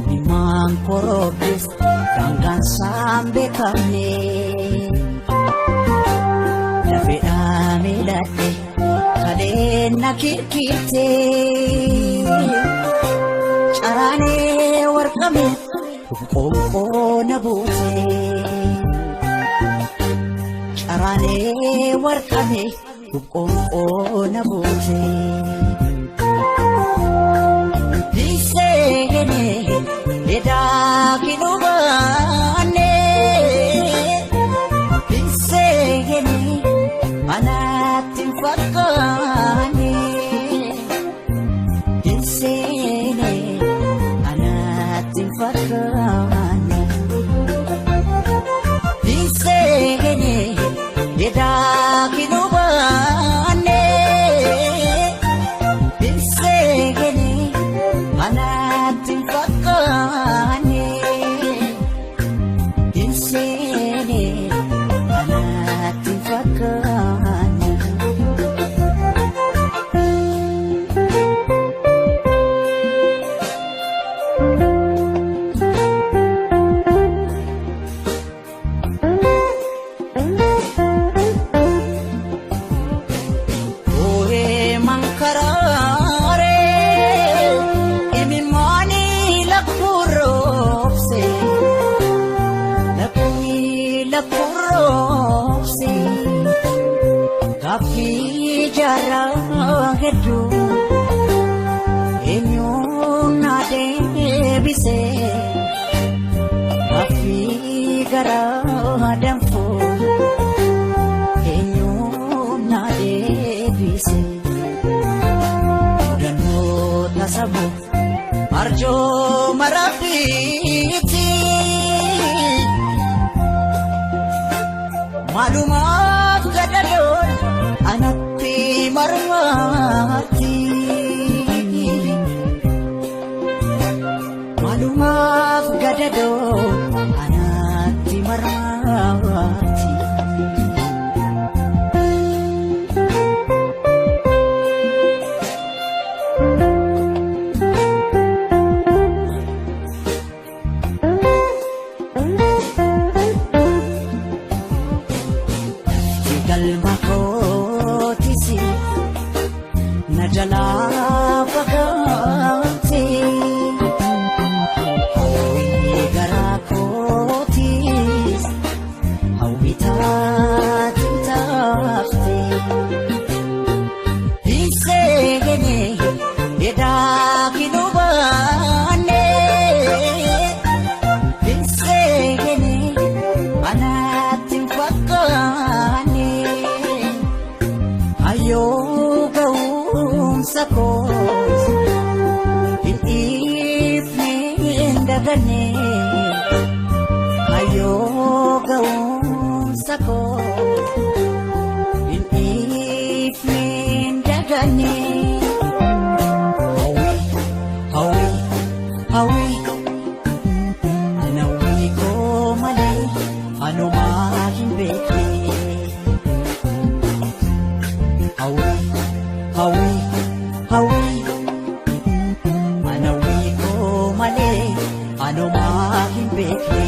Nimaan korobis gangan sambe kamne Dafee amilate kale nakirkite Charane warqame qonqo nabute Charane warqame qonqo nabute Disegene eda kinubane Disegene anatin fakane Disegene anatin fakane Disegene eda kinubane Disegene anatin fakane Disegene anatin fakane Kafi jarang hedu Enyong nade bise Kafi garang dampo Enyong nade bise Dano tasabu Marjo marapiti Malumat gadadon anatti marmati Malumat gadadon anatti marmati Galma ko tisi najala pagati hawi gara ko tis hawi tatafti Disegene eda kinubane Disegene anatin fakane Ayo gaung sakos in evening dagane Ayo gaung sakos in evening dagane Hawi hawi anawi ko mali ano making beke Hawi, hawi Manawi ko mali Ano making beke